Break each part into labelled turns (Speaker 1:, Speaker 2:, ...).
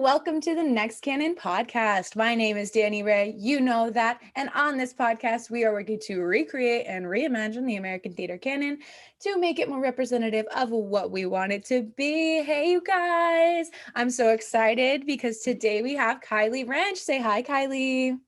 Speaker 1: welcome to the Next Canon podcast. My name is Danny Ray. You know that. And on this podcast, we are working to recreate and reimagine the American theater canon to make it more representative of what we want it to be. Hey, you guys. I'm so excited because today we have Kylie Rench. Say hi, Kylie.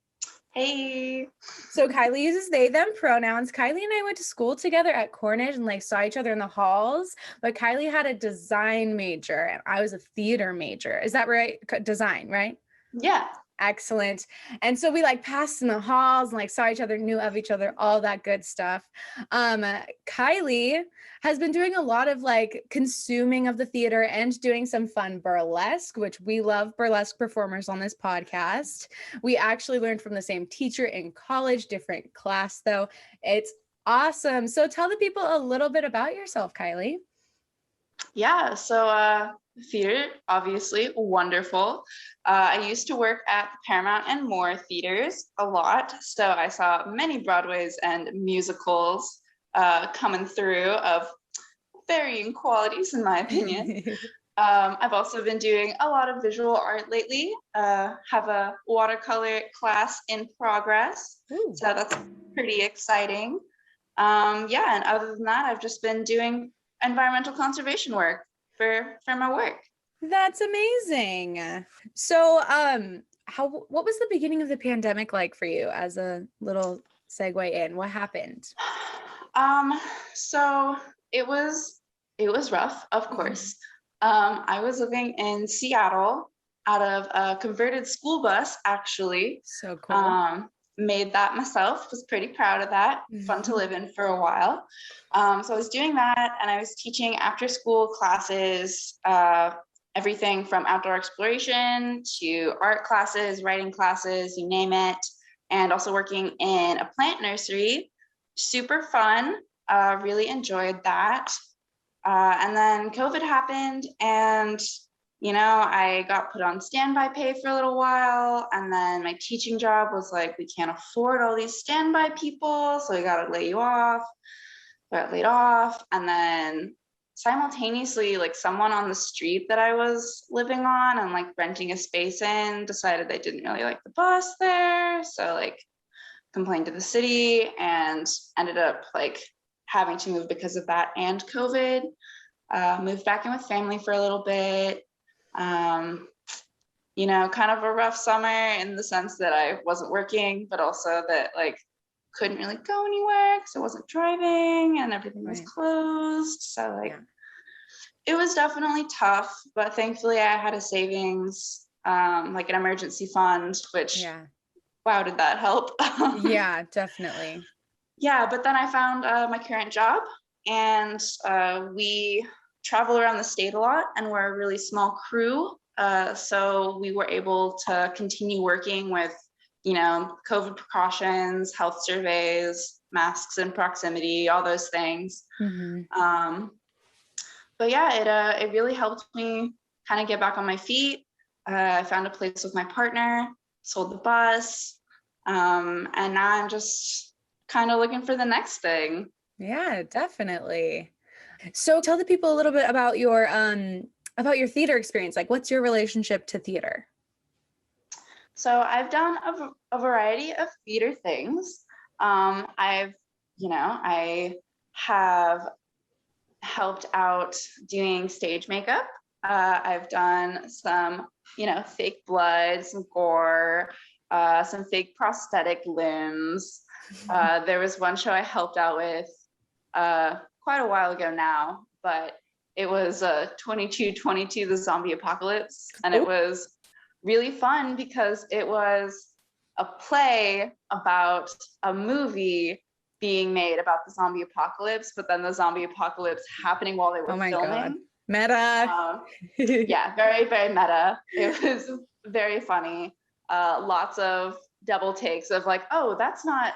Speaker 2: Hey.
Speaker 1: So Kylie uses they, them pronouns. Kylie and I went to school together at Cornish and saw each other in the halls, but Kylie had a design major and I was a theater major. Is that right? Design, right?
Speaker 2: Yeah.
Speaker 1: Excellent. And so we passed in the halls and saw each other, knew of each other, all that good stuff. Kylie has been doing a lot of consuming of the theater and doing some fun burlesque, which we love burlesque performers on this podcast. We actually learned from the same teacher in college, different class though. It's awesome. So tell the people a little bit about yourself, Kylie.
Speaker 2: Yeah. So theater, obviously wonderful. I used to work at the Paramount and More theaters a lot. So I saw many Broadways and musicals coming through of varying qualities, in my opinion. I've also been doing a lot of visual art lately. Have a watercolor class in progress. Ooh. So that's pretty exciting. Yeah, and other than that, I've just been doing environmental conservation work for my work.
Speaker 1: That's amazing. So what was the beginning of the pandemic like for you? As a little segue in, what happened?
Speaker 2: So it was rough, of course. I was living in Seattle out of a converted school bus, actually.
Speaker 1: So cool.
Speaker 2: Made that myself, was pretty proud of that. Fun to live in for a while. So I was doing that and I was teaching after school classes, everything from outdoor exploration to art classes, writing classes, you name it. And also working in a plant nursery. Super fun, really enjoyed that. And then COVID happened and I got put on standby pay for a little while, and then my teaching job was we can't afford all these standby people, so we got to lay you off. Got laid off, and then simultaneously, someone on the street that I was living on and renting a space in decided they didn't really like the bus there, so complained to the city and ended up having to move because of that and COVID. Moved back in with family for a little bit. Kind of a rough summer in the sense that I wasn't working, but also that couldn't really go anywhere because I wasn't driving and everything was closed. So It was definitely tough, but thankfully I had a savings, an emergency fund, which wow, did that help?
Speaker 1: Yeah, definitely.
Speaker 2: Yeah, but then I found my current job, and we travel around the state a lot, and we're a really small crew. So we were able to continue working with, COVID precautions, health surveys, masks and proximity, all those things. Mm-hmm. But yeah, it really helped me kind of get back on my feet. I found a place with my partner, sold the bus, and now I'm just kind of looking for the next thing.
Speaker 1: Yeah, definitely. So tell the people a little bit about your theater experience. What's your relationship to theater?
Speaker 2: So I've done a variety of theater things. I have helped out doing stage makeup. I've done some, fake blood, some gore, some fake prosthetic limbs. There was one show I helped out with quite a while ago now, but it was 2222, the zombie apocalypse. And it was really fun because it was a play about a movie being made about the zombie apocalypse, but then the zombie apocalypse happening while they were filming.
Speaker 1: God. Meta.
Speaker 2: Yeah, very, very meta. It was very funny. Lots of double takes of oh, that's not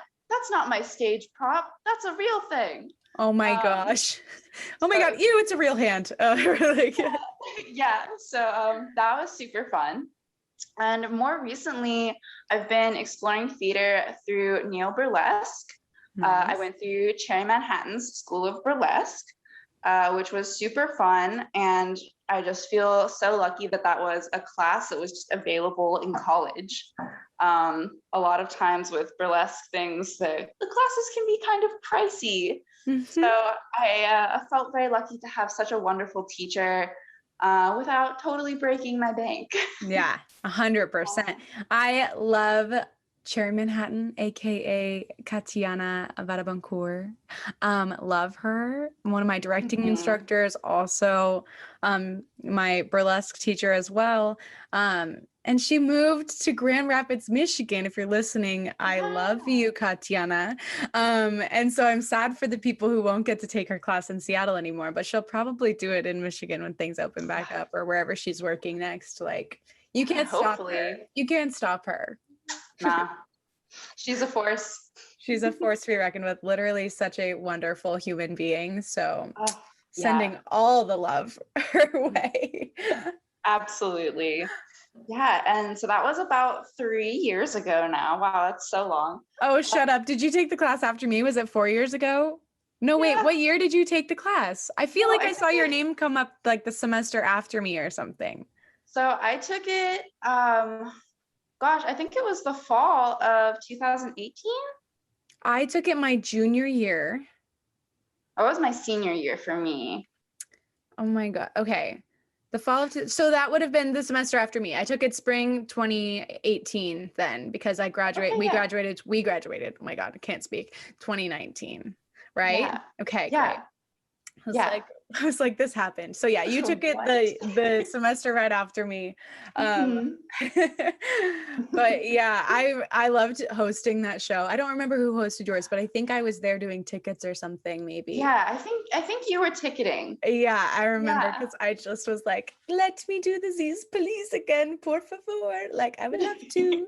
Speaker 2: my stage prop. That's a real thing.
Speaker 1: Oh my gosh. Oh my God. Ew, it's a real hand.
Speaker 2: Yeah. So that was super fun. And more recently, I've been exploring theater through Neo-burlesque. Nice. I went through Cherry Manhattan's School of Burlesque. which was super fun. And I just feel so lucky that that was a class that was just available in college. A lot of times with burlesque things, the classes can be kind of pricey. So I felt very lucky to have such a wonderful teacher without totally breaking my bank.
Speaker 1: Yeah, 100%. I love Cherry Manhattan, aka Katiana Vadabancourt. Love her. One of my directing instructors, also my burlesque teacher as well. And she moved to Grand Rapids, Michigan. If you're listening, I love you, Katiana. And so I'm sad for the people who won't get to take her class in Seattle anymore, but she'll probably do it in Michigan when things open back up, or wherever she's working next. Like, you can't stop her. You can't stop her.
Speaker 2: Nah, she's a force.
Speaker 1: She's a force to be reckoned with. Literally such a wonderful human being. So sending all the love her way.
Speaker 2: Absolutely. Yeah. And so that was about 3 years ago now. Wow, that's so long.
Speaker 1: Oh, shut up. Did you take the class after me? Was it 4 years ago? No, wait, what year did you take the class? I feel like I saw your name come up like the semester after me or something.
Speaker 2: So I took it, I think it was the fall of 2018.
Speaker 1: I took it my junior year.
Speaker 2: It was my senior year for me.
Speaker 1: Oh my God. Okay. The fall of, so that would have been the semester after me. I took it spring 2018 then, because I graduated, we graduated. Oh my God, I can't speak. 2019, right?
Speaker 2: Yeah.
Speaker 1: Okay, great. I was like, this happened. So yeah, you took it the semester right after me. But yeah, I loved hosting that show. I don't remember who hosted yours, but I think I was there doing tickets or something, maybe.
Speaker 2: Yeah, I think you were ticketing.
Speaker 1: Yeah, I remember, because I just was like, let me do the Z's please again, por favor. Like, I would love to.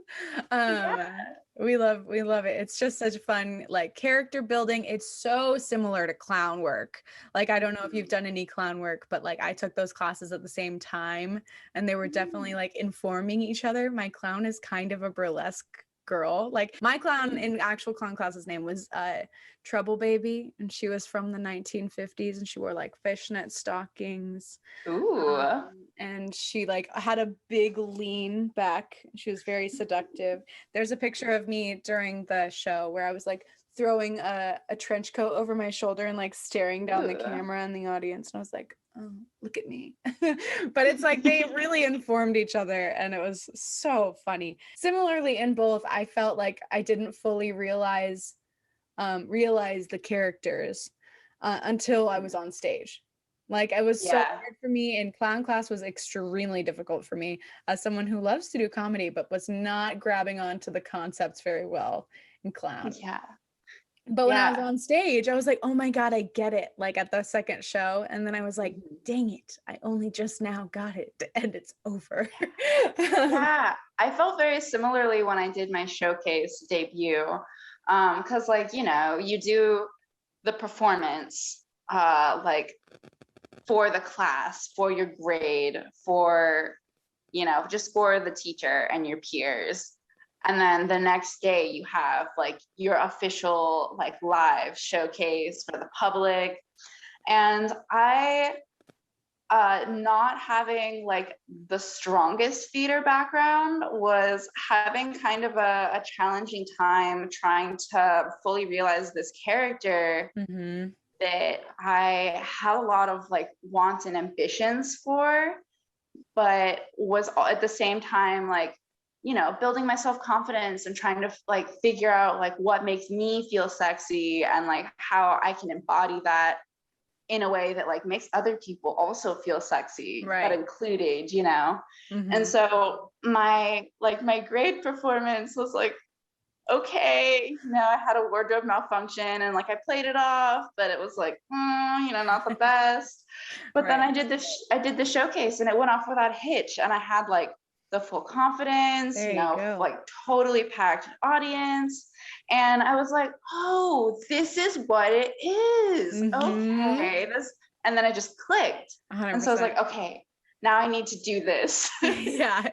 Speaker 1: We love it. It's just such fun, like, character building. It's so similar to clown work. Like, I don't know if you've done any clown work, but like I took those classes at the same time, and they were definitely like informing each other. My clown is kind of a burlesque girl. Like, my clown in actual clown class's name was Trouble Baby, and she was from the 1950s, and she wore like fishnet stockings.
Speaker 2: Ooh.
Speaker 1: And she like had a big lean back. She was very seductive. There's a picture of me during the show where I was like throwing a trench coat over my shoulder and like staring down the camera in the audience, and I was like, oh, look at me. But it's like they really informed each other, and it was so funny. Similarly, in both, I felt like I didn't fully realize the characters until I was on stage. Like, it was so hard for me, and clown class was extremely difficult for me as someone who loves to do comedy but was not grabbing onto the concepts very well in clown. But when I was on stage, I was like, oh my God, I get it. Like, at the second show. And then I was like, dang it, I only just now got it, and it's over.
Speaker 2: Yeah, I felt very similarly when I did my showcase debut. Because, like, you know, you do the performance, like, for the class, for your grade, for, you know, just for the teacher and your peers. And then the next day you have like your official like live showcase for the public. And I, not having like the strongest theater background, was having kind of a challenging time trying to fully realize this character that I had a lot of like wants and ambitions for, but was at the same time like, you know, building my self-confidence and trying to like figure out like what makes me feel sexy and like how I can embody that in a way that like makes other people also feel sexy, but included, you know? And so my grade performance was like, okay, you know, I had a wardrobe malfunction and like I played it off, but it was like, you know, not the best. But then I did the showcase and it went off without a hitch, and I had like the full confidence, you know, like totally packed audience. And I was like, oh, this is what it is. Okay. And then I just clicked. 100%. And so I was like, okay, now I need to do this.
Speaker 1: Yeah.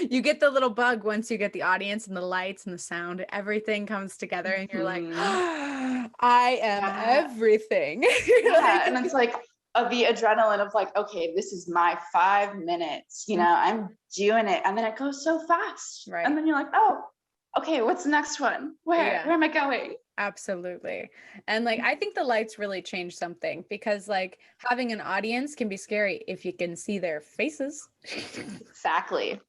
Speaker 1: You get the little bug once you get the audience and the lights and the sound, everything comes together and you're like, I am everything.
Speaker 2: And it's like, the adrenaline of like, okay, this is my 5 minutes, you know, I'm doing it. And then it goes so fast.
Speaker 1: Right.
Speaker 2: And then you're like, oh, okay, what's the next one? Where am I going?
Speaker 1: Absolutely. And like, I think the lights really change something, because like having an audience can be scary if you can see their faces.
Speaker 2: Exactly.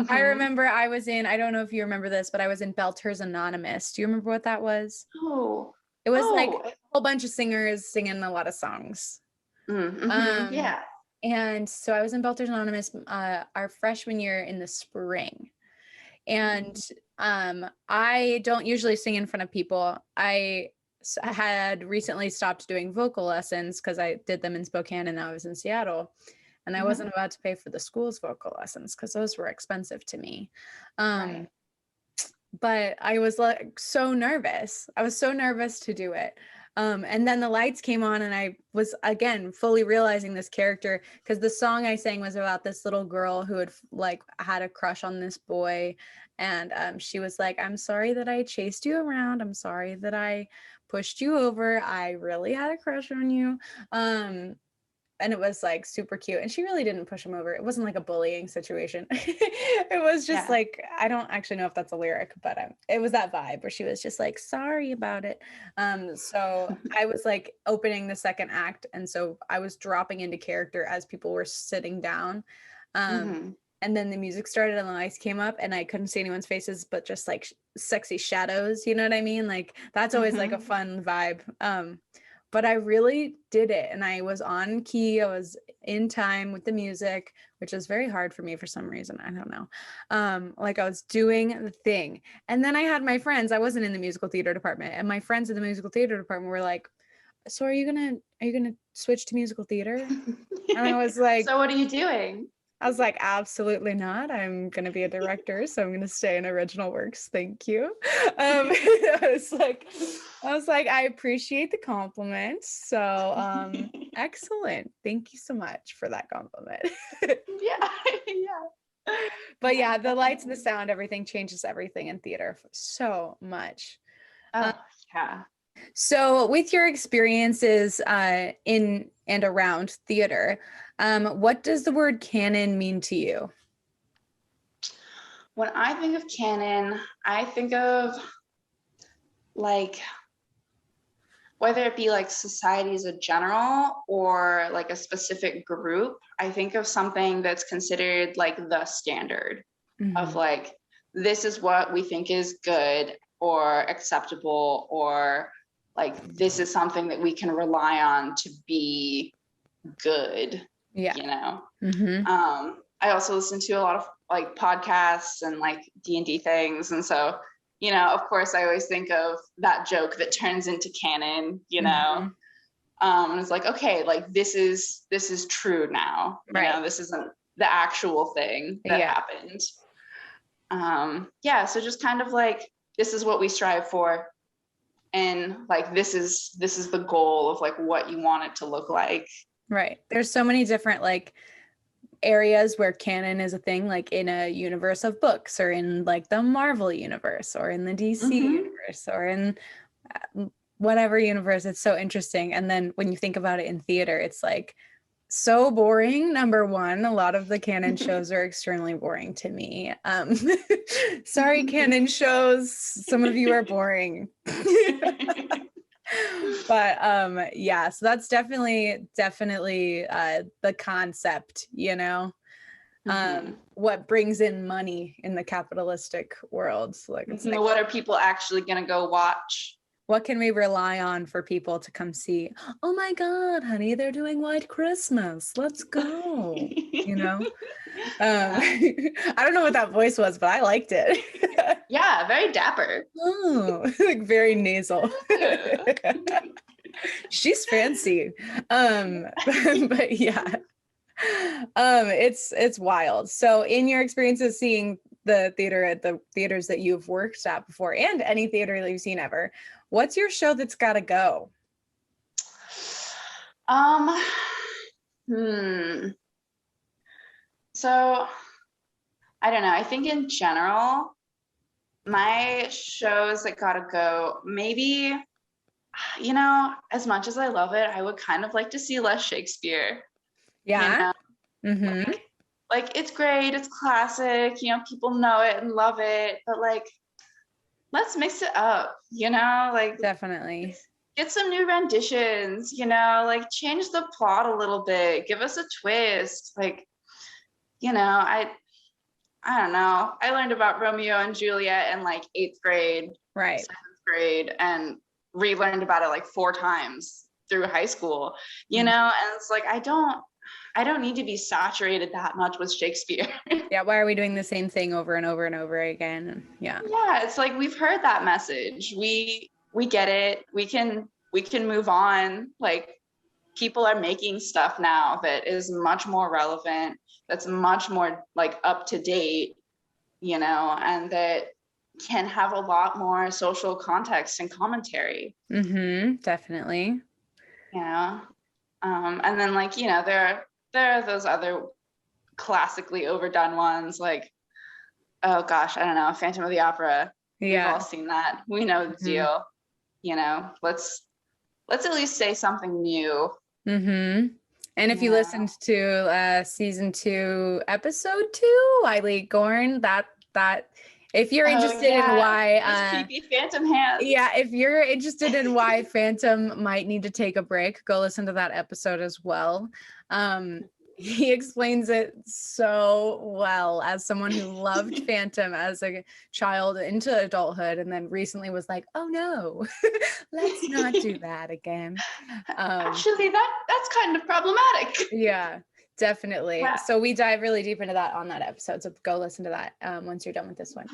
Speaker 1: I remember I was in, I don't know if you remember this, but I was in Belters Anonymous. Do you remember what that was?
Speaker 2: Oh.
Speaker 1: It was like a whole bunch of singers singing a lot of songs.
Speaker 2: Yeah.
Speaker 1: And so I was in Belters Anonymous our freshman year in the spring. And I don't usually sing in front of people. I had recently stopped doing vocal lessons because I did them in Spokane and I was in Seattle. And I wasn't about to pay for the school's vocal lessons because those were expensive to me.
Speaker 2: Right.
Speaker 1: But I was like so nervous. I was so nervous to do it. And then the lights came on and I was again fully realizing this character, because the song I sang was about this little girl who had like had a crush on this boy. And she was like, I'm sorry that I chased you around. I'm sorry that I pushed you over. I really had a crush on you. And it was like super cute. And she really didn't push him over. It wasn't like a bullying situation. It was just like, I don't actually know if that's a lyric, but it was that vibe where she was just like, sorry about it. So I was like opening the second act. And so I was dropping into character as people were sitting down. And then the music started and the lights came up and I couldn't see anyone's faces, but just like sexy shadows. You know what I mean? Like that's always like a fun vibe. But I really did it, and I was on key. I was in time with the music, which is very hard for me for some reason. I don't know. Like I was doing the thing. And then I had my friends. I wasn't in the musical theater department, and my friends in the musical theater department were like, so are you gonna switch to musical theater? And I was like,
Speaker 2: so what are you doing?
Speaker 1: I was like, absolutely not. I'm going to be a director, so I'm going to stay in original works. Thank you. I was like, I appreciate the compliment. So, excellent. Thank you so much for that compliment.
Speaker 2: Yeah.
Speaker 1: But yeah, the lights, the sound, everything changes everything in theater so much.
Speaker 2: Oh, yeah.
Speaker 1: So with your experiences in and around theater, what does the word canon mean to you?
Speaker 2: When I think of canon, I think of like, whether it be like society as a general or like a specific group, I think of something that's considered like the standard of like, this is what we think is good or acceptable, or like, this is something that we can rely on to be good.
Speaker 1: Yeah.
Speaker 2: You know? I also listen to a lot of like podcasts and like D&D things. And so, you know, of course, I always think of that joke that turns into canon, you know? And it's like, okay, like this is true now. You know, this isn't the actual thing that happened. So just kind of like, this is what we strive for. And like, this is the goal of like what you want it to look like.
Speaker 1: Right. There's so many different like areas where canon is a thing, like in a universe of books, or in like the Marvel universe, or in the DC universe, or in whatever universe. It's so interesting. And then when you think about it in theater, it's like so boring. Number one, a lot of the canon shows are extremely boring to me. Sorry, canon shows, some of you are boring. But so that's definitely the concept, you know. What brings in money in the capitalistic world. Like, it's like,
Speaker 2: what are people actually gonna go watch?
Speaker 1: What can we rely on for people to come see? Oh my God, honey, they're doing White Christmas. Let's go. You know? I don't know what that voice was, but I liked it.
Speaker 2: Yeah, very dapper.
Speaker 1: Oh, like very nasal. She's fancy. But yeah. It's wild. So in your experiences seeing the theater at the theaters that you've worked at before, and any theater that you've seen ever, what's your show that's got to go?
Speaker 2: So I don't know. I think in general, my shows that gotta go, maybe you know, as much as I love it, I would kind of like to see less Shakespeare. You
Speaker 1: Yeah.
Speaker 2: know,
Speaker 1: Mm-hmm.
Speaker 2: like it's great, it's classic, you know, people know it and love it, but like let's mix it up, you know, like
Speaker 1: Definitely.
Speaker 2: get some new renditions, you know, like change the plot a little bit, give us a twist. Like, you know, I don't know. I learned about Romeo and Juliet in like 8th grade,
Speaker 1: Right.
Speaker 2: 7th grade, and relearned about it like 4 times through high school, you
Speaker 1: Mhm.
Speaker 2: know, and it's like I don't need to be saturated that much with Shakespeare.
Speaker 1: Yeah, why are we doing the same thing over and over and over again? Yeah.
Speaker 2: Yeah, it's like we've heard that message. We get it. We can move on. Like people are making stuff now that is much more relevant, that's much more like up to date, you know, and that can have a lot more social context and commentary,
Speaker 1: Mm-hmm. Definitely.
Speaker 2: you know. And then like, you know, there are those other classically overdone ones like, oh gosh, I don't know, Phantom of the Opera. We've
Speaker 1: Yeah.
Speaker 2: all seen that. We know the
Speaker 1: Mhm.
Speaker 2: deal. You know, let's at least say something new.
Speaker 1: Mm-hmm. And if you
Speaker 2: Yeah.
Speaker 1: listened to season 2, episode 2, Wiley Gorn, that if you're
Speaker 2: Oh
Speaker 1: interested in
Speaker 2: yeah, those
Speaker 1: why
Speaker 2: creepy phantom hands.
Speaker 1: yeah, if you're interested in why Phantom might need to take a break, go listen to that episode as well. He explains it so well as someone who loved Phantom as a child into adulthood and then recently was like, oh no, let's not do that again.
Speaker 2: Actually, that's kind of problematic.
Speaker 1: Yeah, definitely.
Speaker 2: Yeah.
Speaker 1: So we dive really deep into that on that episode. So go listen to that once you're done with this one.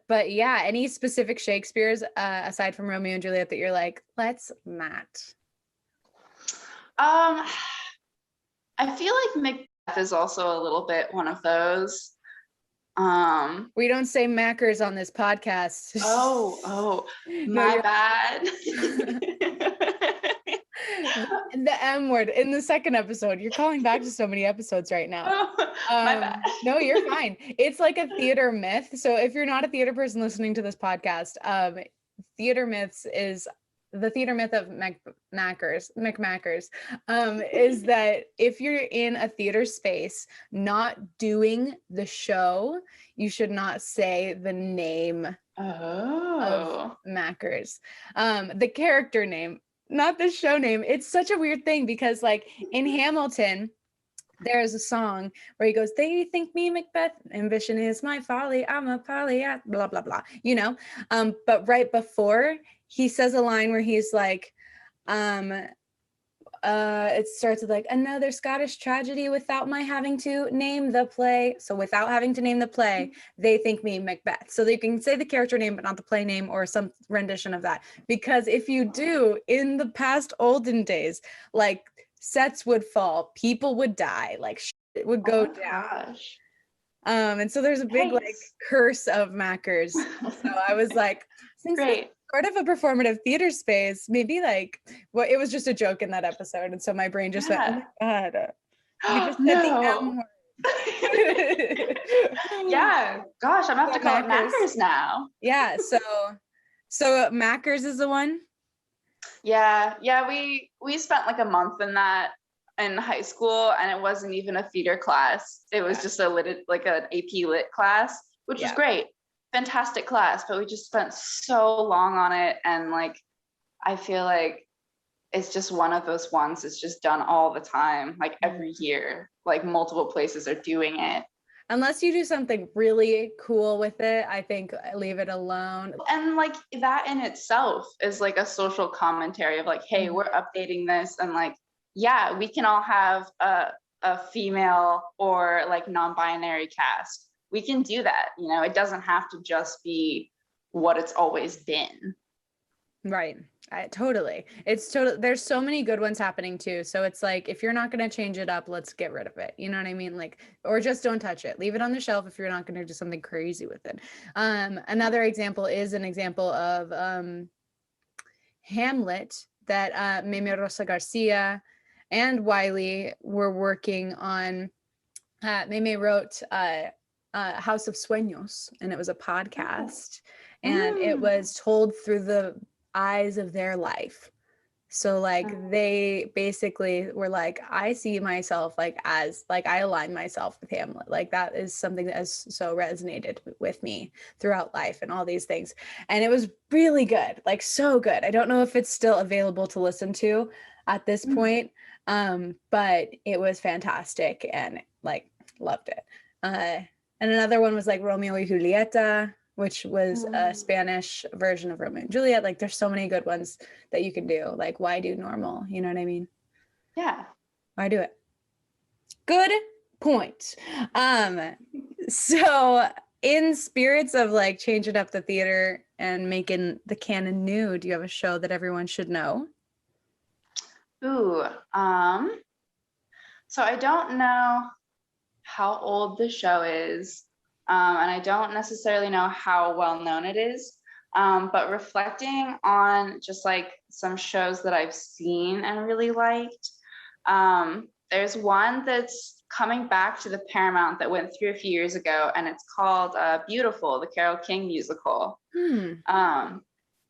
Speaker 1: But yeah, any specific Shakespeare's aside from Romeo and Juliet that you're like, let's not?
Speaker 2: Um, I feel like Macbeth is also a little bit one of those.
Speaker 1: We don't say Mackers on this podcast.
Speaker 2: Oh,
Speaker 1: No,
Speaker 2: my
Speaker 1: you're
Speaker 2: bad.
Speaker 1: the M word in the second episode. You're calling back to so many episodes right now.
Speaker 2: My bad.
Speaker 1: No, you're fine. It's like a theater myth. So if you're not a theater person listening to this podcast, theater myths is the theater myth of McMackers is that if you're in a theater space not doing the show, you should not say the name of
Speaker 2: Oh.
Speaker 1: Mackers. The character name, not the show name. It's such a weird thing because like in Hamilton, there's a song where he goes, they think me Macbeth, ambition is my folly, I'm a polyat, blah, blah, blah, you know? But right before he says a line where he's like, it starts with like another Scottish tragedy without my having to name the play. So without having to name the play, they think me Macbeth. So they can say the character name, but not the play name or some rendition of that. Because if you do, in the past olden days, like sets would fall, people would die, like shit would go down.
Speaker 2: Gosh.
Speaker 1: And so there's a big like curse of Mackers. So I was like, since
Speaker 2: Great.
Speaker 1: sort of a performative theater space, maybe like, well, it was just a joke in that episode. And so my brain just went, oh my God, you just said the M word.
Speaker 2: Yeah, gosh, I'm gonna have to call it Mackers now.
Speaker 1: Yeah, so Mackers is the one.
Speaker 2: Yeah, we spent like a month in that in high school, and it wasn't even a theater class. It was just a lit, like an AP lit class, which was great, fantastic class. But we just spent so long on it, and like I feel like it's just one of those ones that's just done all the time, like every year, like multiple places are doing it.
Speaker 1: Unless you do something really cool with it, I think leave it alone.
Speaker 2: And like that in itself is like a social commentary of like, hey, we're updating this, and like, yeah, we can all have a female or like non-binary cast. We can do that, you know, it doesn't have to just be what it's always been.
Speaker 1: Right. Totally. It's totally, there's so many good ones happening too. So it's like, if you're not going to change it up, let's get rid of it. You know what I mean? Like, or just don't touch it. Leave it on the shelf if you're not going to do something crazy with it. Another example is an example of Hamlet that Meme Rosa Garcia and Wiley were working on. Meme wrote House of Sueños, and it was a podcast, and it was told through the eyes of their life. So like they basically were like, I see myself like as like I align myself with Hamlet. Like that is something that has so resonated with me throughout life and all these things. And it was really good, like so good. I don't know if it's still available to listen to at this point, but it was fantastic and like loved it. And another one was like Romeo y Julieta, which was a Spanish version of Romeo and Juliet. Like there's so many good ones that you can do. Like why do normal? You know what I mean?
Speaker 2: Yeah.
Speaker 1: Why do it? Good point. So in spirits of like changing up the theater and making the canon new, do you have a show that everyone should know?
Speaker 2: Ooh, so I don't know how old the show is, and I don't necessarily know how well known it is, but reflecting on just like some shows that I've seen and really liked, there's one that's coming back to the Paramount that went through a few years ago, and it's called Beautiful, the Carole King musical.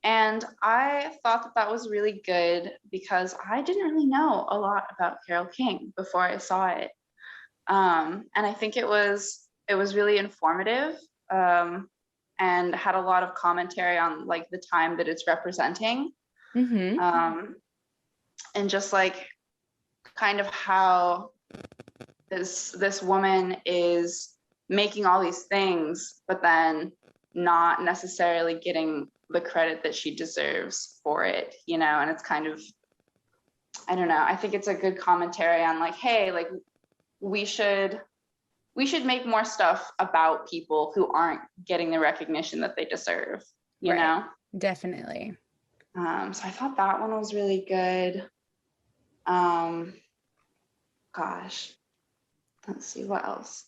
Speaker 2: And I thought that that was really good because I didn't really know a lot about Carole King before I saw it. And I think it was really informative, and had a lot of commentary on like the time that it's representing, and just like kind of how this woman is making all these things, but then not necessarily getting the credit that she deserves for it, you know. And it's kind of, I don't know, I think it's a good commentary on like, hey, like we should make more stuff about people who aren't getting the recognition that they deserve, you know?
Speaker 1: Definitely.
Speaker 2: So I thought that one was really good. Gosh, let's see what else.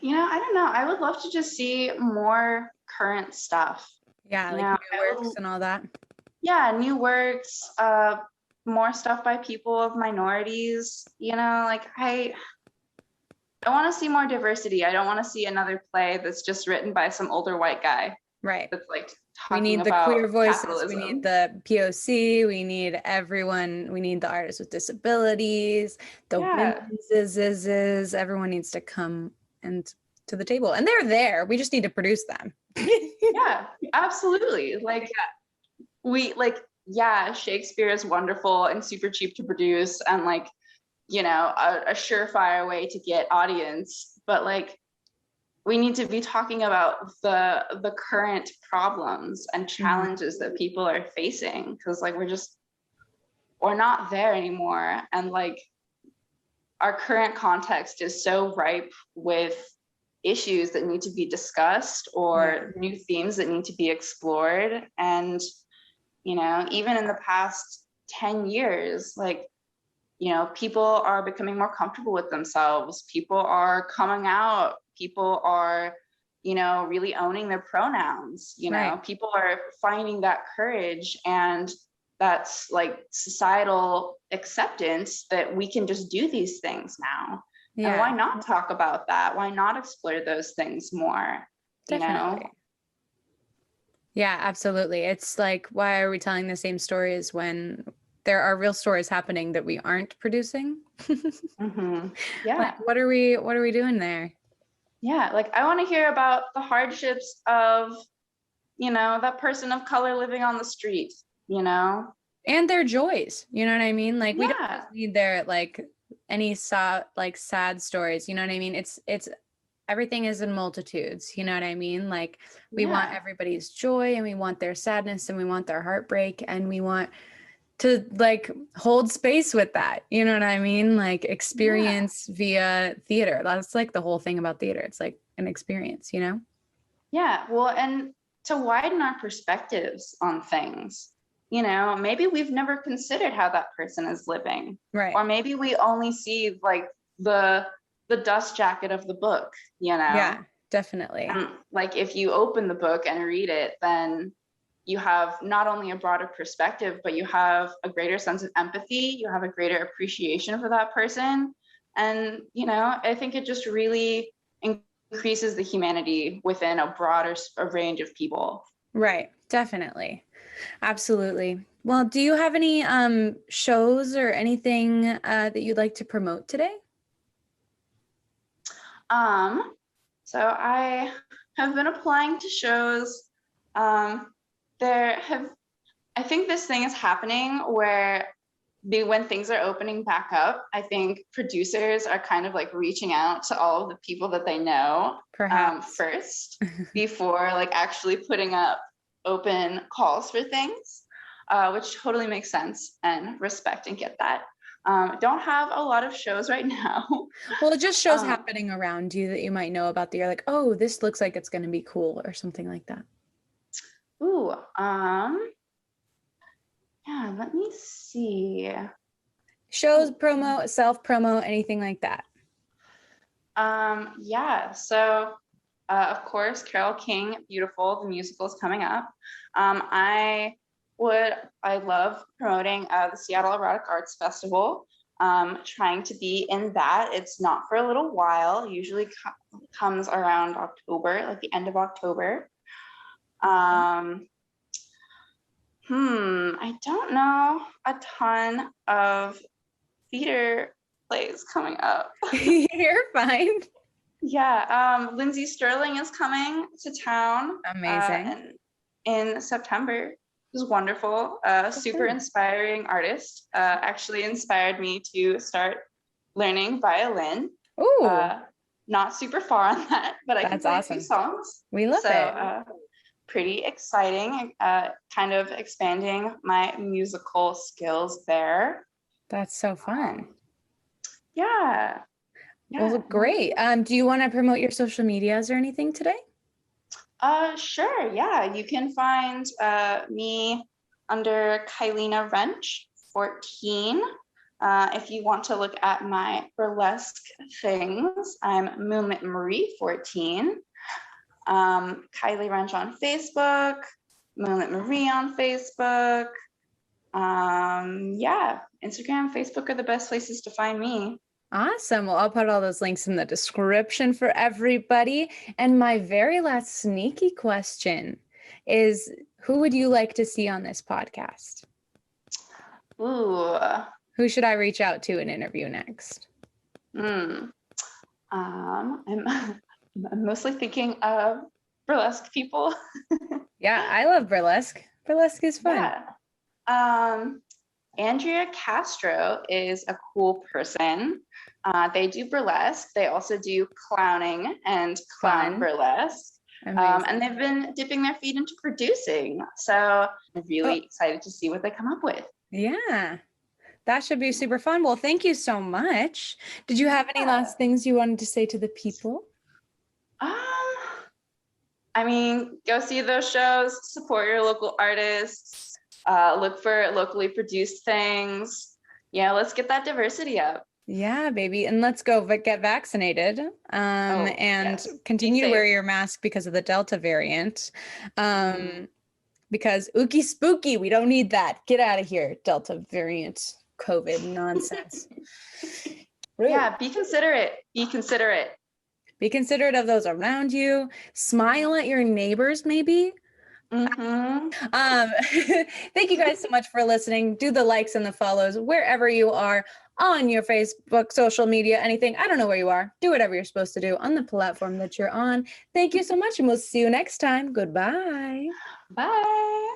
Speaker 2: You know, I don't know. I would love to just see more current stuff.
Speaker 1: Yeah, like new works and all that.
Speaker 2: Yeah, new works, more stuff by people of minorities, you know, like I want to see more diversity. I don't want to see another play that's just written by some older white guy.
Speaker 1: Right.
Speaker 2: That's like
Speaker 1: we
Speaker 2: talking
Speaker 1: need the
Speaker 2: about
Speaker 1: queer voices,
Speaker 2: capitalism.
Speaker 1: we need the POC, we need everyone, we need the artists with disabilities, the women's everyone needs to come and to the table. And they're there. We just need to produce them.
Speaker 2: Yeah, absolutely. Like Shakespeare is wonderful and super cheap to produce and like, you know, a surefire way to get audience, but like we need to be talking about the current problems and challenges that people are facing, because like we're not there anymore, and like our current context is so ripe with issues that need to be discussed or new themes that need to be explored. And you know, even in the past 10 years, like, you know, people are becoming more comfortable with themselves. People are coming out. People are, you know, really owning their pronouns. You know, people are finding that courage, and that's like societal acceptance that we can just do these things now. Yeah. And why not talk about that? Why not explore those things more? Definitely. You know?
Speaker 1: Yeah, absolutely. It's like, why are we telling the same stories when there are real stories happening that we aren't producing?
Speaker 2: Yeah.
Speaker 1: Like, what are we doing there?
Speaker 2: Yeah, like I want to hear about the hardships of, you know, that person of color living on the street, you know,
Speaker 1: and their joys. You know what I mean? Like we don't just need their like any sad stories. You know what I mean? It's everything is in multitudes. You know what I mean? Like we want everybody's joy, and we want their sadness, and we want their heartbreak, and we want to like hold space with that. You know what I mean? Like experience via theater. That's like the whole thing about theater. It's like an experience, you know?
Speaker 2: Yeah. Well, and to widen our perspectives on things, you know, maybe we've never considered how that person is living. Right. Or maybe we only see like the dust jacket of the book, you know?
Speaker 1: Yeah, definitely.
Speaker 2: And like if you open the book and read it, then you have not only a broader perspective, but you have a greater sense of empathy. You have a greater appreciation for that person. And, you know, I think it just really increases the humanity within a broader range of people.
Speaker 1: Right. Definitely. Absolutely. Well, do you have any shows or anything that you'd like to promote today?
Speaker 2: So I have been applying to shows. There have, I think this thing is happening where when things are opening back up, I think producers are kind of like reaching out to all of the people that they know
Speaker 1: Perhaps.
Speaker 2: first before like actually putting up open calls for things, which totally makes sense and respect and get that. Don't have a lot of shows right now.
Speaker 1: Well, just shows happening around you that you might know about that you're like, oh, this looks like it's going to be cool or something like that.
Speaker 2: Ooh, yeah, let me see.
Speaker 1: Shows, promo, self-promo, anything like that.
Speaker 2: Yeah, so of course, Carole King, Beautiful, the musical is coming up. I love promoting the Seattle Erotic Arts Festival, trying to be in that. It's not for a little while, usually comes around October, like the end of October. I don't know a ton of theater plays coming up.
Speaker 1: You're fine.
Speaker 2: Yeah, Lindsay Sterling is coming to town.
Speaker 1: Amazing.
Speaker 2: In September. It was wonderful. Super inspiring artist. Actually inspired me to start learning violin.
Speaker 1: Ooh.
Speaker 2: Not super far on that, but I can play awesome. A few songs.
Speaker 1: We love it.
Speaker 2: Pretty exciting. Kind of expanding my musical skills there.
Speaker 1: That's so fun.
Speaker 2: Yeah.
Speaker 1: Well, great. Do you want to promote your social medias or anything today?
Speaker 2: Sure. Yeah, you can find me under Kylie and I Rench 14. If you want to look at my burlesque things, I'm Moonlit Marie 14. Kylie Rench on Facebook, Moonlit Marie on Facebook. Yeah, Instagram, Facebook are the best places to find me.
Speaker 1: Awesome. Well, I'll put all those links in the description for everybody. And my very last sneaky question is, who would you like to see on this podcast?
Speaker 2: Ooh.
Speaker 1: Who should I reach out to and interview next?
Speaker 2: I'm mostly thinking of burlesque people.
Speaker 1: Yeah, I love burlesque. Burlesque is fun.
Speaker 2: Yeah. Andrea Castro is a cool person. They do burlesque. They also do clowning and clown burlesque. And they've been dipping their feet into producing. So I'm really excited to see what they come up with.
Speaker 1: Yeah, that should be super fun. Well, thank you so much. Did you have any last things you wanted to say to the people?
Speaker 2: I mean, go see those shows, support your local artists, look for locally produced things. Yeah, let's get that diversity up.
Speaker 1: Yeah, baby. And let's go get vaccinated and continue to wear your mask because of the Delta variant. Because ookie spooky, we don't need that. Get out of here, Delta variant, COVID nonsense.
Speaker 2: Yeah, be considerate. Be considerate.
Speaker 1: Be considerate of those around you. Smile at your neighbors, maybe.
Speaker 2: Mm-hmm.
Speaker 1: Thank you guys so much for listening. Do the likes and the follows wherever you are on your Facebook, social media, anything. I don't know where you are. Do whatever you're supposed to do on the platform that you're on. Thank you so much, and we'll see you next time. Goodbye.
Speaker 2: Bye.